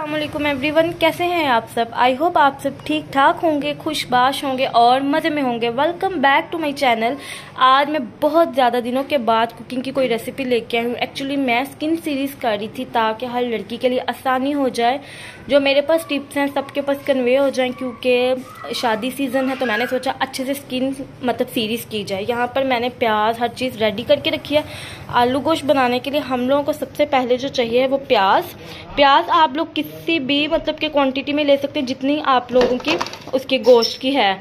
अस्सलामुअलैकुम एवरीवन, कैसे हैं आप सब। आई होप आप सब ठीक ठाक होंगे, खुशबाश होंगे और मज़े में होंगे। Welcome back to my channel. आज मैं बहुत ज़्यादा दिनों के बाद कुकिंग की कोई रेसिपी लेके आई हूँ। एक्चुअली मैं स्किन सीरीज़ कर रही थी ताकि हर लड़की के लिए आसानी हो जाए, जो मेरे पास टिप्स हैं सबके पास कन्वे हो जाएं, क्योंकि शादी सीज़न है तो मैंने सोचा अच्छे से स्किन सीरीज़ की जाए। यहाँ पर मैंने प्याज हर चीज़ रेडी करके रखी है। आलू गोश्त बनाने के लिए हम लोगों को सबसे पहले जो चाहिए वो प्याज आप लोग किसी भी के क्वांटिटी में ले सकते हैं, जितनी आप लोगों की उसके गोश्त की है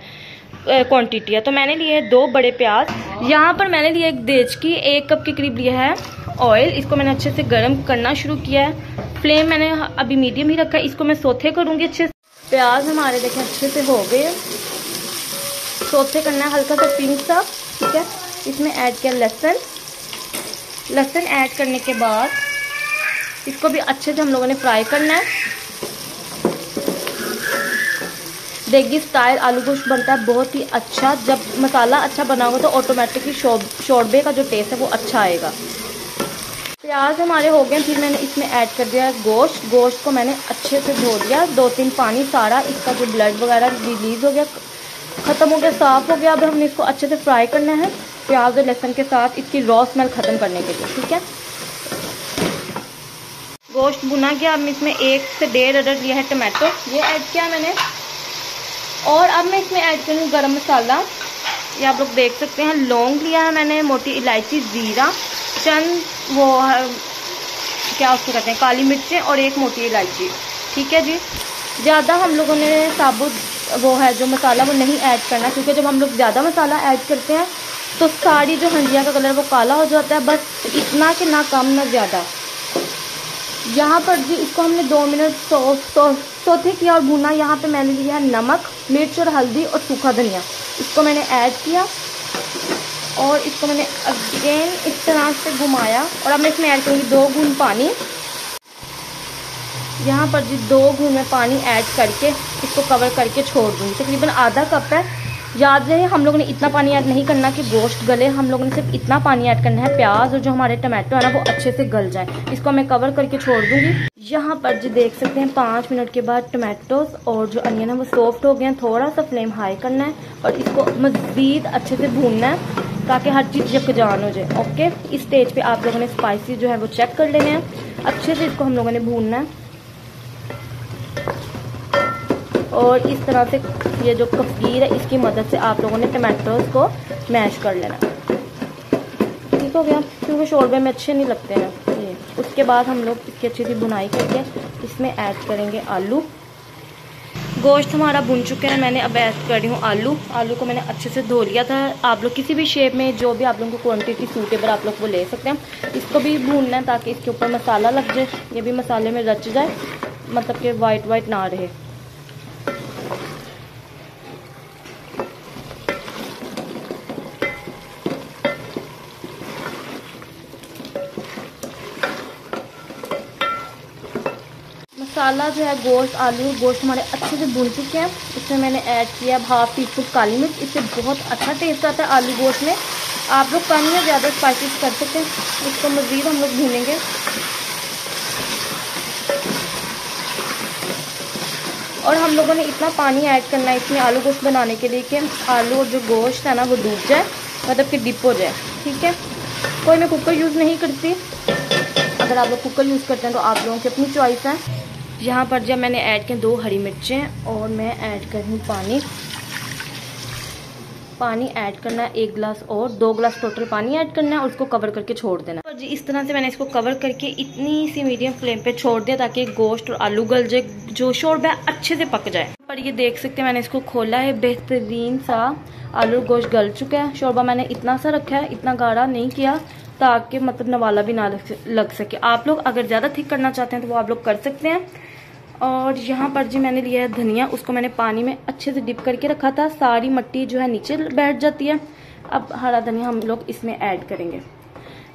क्वांटिटी है। तो मैंने लिए 2 बड़े प्याज। यहाँ पर मैंने लिए एक देचकी 1 कप के करीब लिया है ऑयल। इसको मैंने अच्छे से गर्म करना शुरू किया है। फ्लेम मैंने अभी मीडियम ही रखा है। इसको मैं सौथे करूँगी अच्छे से। प्याज हमारे देखें अच्छे से हो गए। सौथे करना है हल्का सा पिंक सा, ठीक है। इसमें ऐड किया लहसुन ऐड करने के बाद इसको भी अच्छे से हम लोगों ने फ्राई करना है। देगी स्टाइल आलू गोश्त बनता है बहुत ही अच्छा। जब मसाला अच्छा बना होगा तो ऑटोमेटिकली शोरबे का जो टेस्ट है वो अच्छा आएगा। प्याज हमारे हो गए, फिर मैंने इसमें ऐड कर दिया गोश्त को मैंने अच्छे से धो दिया। 2-3 पानी सारा इसका जो ब्लड वगैरह रिलीज हो गया, ख़त्म हो गया, साफ़ हो गया। अब हमने इसको अच्छे से फ्राई करना है प्याज और लहसुन के साथ, इसकी रॉ स्मेल ख़त्म करने के लिए, ठीक है। गोश्त भुना गया। अब इसमें 1 से 1.5 अदद लिया है टमाटो, ये ऐड किया मैंने। और अब मैं इसमें ऐड करूँगी गरम मसाला। ये आप लोग देख सकते हैं। लौंग लिया है मैंने, मोटी इलायची, जीरा, चंद वो क्या उसको कहते हैं काली मिर्चें और 1 मोटी इलायची, ठीक है जी। ज़्यादा हम लोगों ने साबुत वो है जो मसाला वो नहीं ऐड करना, क्योंकि जब हम लोग ज़्यादा मसाला ऐड करते हैं तो सारी जो हंडिया का कलर वो काला हो जाता है। बस इतना कि ना कम ना ज़्यादा। यहाँ पर जी इसको हमने 2 मिनट सौथे किया और भुना। यहाँ पे मैंने लिया है नमक, मिर्च और हल्दी और सूखा धनिया। इसको मैंने ऐड किया और इसको मैंने अगेन इस तरह से घुमाया। और अब मैं इसमें ऐड करूँगी 2 घूंट पानी। यहाँ पर जी 2 घूंट में पानी ऐड करके इसको कवर करके छोड़ दूँगी। तकरीबन आधा कप है। याद रहे हम लोगों ने इतना पानी ऐड नहीं करना कि गोश्त गले, हम लोगों ने सिर्फ इतना पानी ऐड करना है प्याज और जो हमारे टमाटो है ना वो अच्छे से गल जाए। इसको मैं कवर करके छोड़ दूंगी। यहाँ पर जी देख सकते हैं 5 मिनट के बाद टमाटोज और जो अनियन है वो सॉफ्ट हो गए हैं। थोड़ा सा फ्लेम हाई करना है और इसको मज़ीद अच्छे से भूनना है ताकि हर चीज़ यकजान हो जाए। ओके, इस स्टेज पे आप लोगों ने स्पाइसी जो है वो चेक कर लेने हैं। अच्छे से इसको हम लोगों ने भूनना है और इस तरह से ये जो कफगीर है इसकी मदद से आप लोगों ने टमाटोज को मैश कर लेना। ठीक हो गया, क्योंकि शोरबे में अच्छे नहीं लगते हैं ये। उसके बाद हम लोग इसकी अच्छी सी बुनाई करके इसमें ऐड करेंगे आलू। गोश्त हमारा भुन चुके हैं। मैंने अब ऐड कर रही हूँ आलू को मैंने अच्छे से धो लिया था। आप लोग किसी भी शेप में जो भी आप लोगों को क्वांटिटी सूटेबल आप लोग वो ले सकते हैं। इसको भी भूनना है ताकि इसके ऊपर मसाला लग जाए, ये भी मसाले में रच जाए, मतलब कि वाइट ना रहे। मसाला जो है गोश्त हमारे अच्छे से भून चुके हैं। इसमें मैंने ऐड किया 1/2 टीस्पून काली मिर्च। इससे बहुत अच्छा टेस्ट आता है आलू गोश्त में। आप लोग कम या ज़्यादा स्पाइसेस कर सकते हैं। इसको मज़ीद हम लोग भूनेंगे। और हम लोगों ने इतना पानी ऐड करना है इसमें आलू गोश्त बनाने के लिए कि आलू और जो गोश्त है ना वो डूब जाए, मतलब कि डिप हो जाए, ठीक है। कोई मैं कुकर यूज़ नहीं करती। अगर आप लोग कुकर यूज़ करते हैं तो आप लोगों की अपनी चॉइस है। यहाँ पर जब मैंने ऐड किया 2 हरी मिर्चें और मैं ऐड कर रही हूँ पानी ऐड करना है 1 गिलास और 2 गिलास टोटल पानी ऐड करना है और उसको कवर करके छोड़ देना। और जी इस तरह से मैंने इसको कवर करके इतनी सी मीडियम फ्लेम पे छोड़ दिया ताकि गोश्त और आलू गल जाए, जो शोरबा अच्छे से पक जाए। पर ये देख सकते हैं मैंने इसको खोला है, बेहतरीन सा आलू गोश्त गल चुका है। शोरबा मैंने इतना सा रखा है, इतना गाढ़ा नहीं किया ताकि मतलब नवाला भी ना लग सके। आप लोग अगर ज़्यादा थिक करना चाहते हैं तो वो आप लोग कर सकते हैं। और यहाँ पर जी मैंने लिया है धनिया। उसको मैंने पानी में अच्छे से डिप करके रखा था, सारी मिट्टी जो है नीचे बैठ जाती है। अब हरा धनिया हम लोग इसमें ऐड करेंगे।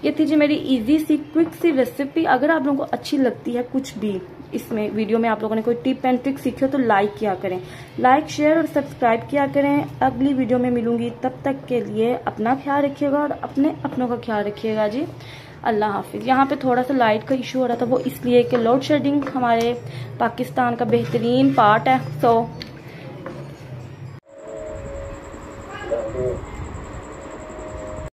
ये थी जी मेरी इजी सी क्विक सी रेसिपी। अगर आप लोगों को अच्छी लगती है कुछ भी इसमें वीडियो में, आप लोगों ने कोई टिप एंड ट्रिक सीखी हो तो लाइक किया करें, लाइक शेयर और सब्सक्राइब किया करें। अगली वीडियो में मिलूंगी, तब तक के लिए अपना ख्याल रखिएगा और अपने अपनों का ख्याल रखिएगा जी। अल्लाह हाफिज़। यहाँ पे थोड़ा सा लाइट का इशू हो रहा था, वो इसलिए कि लोड शेडिंग हमारे पाकिस्तान का बेहतरीन पार्ट है। सो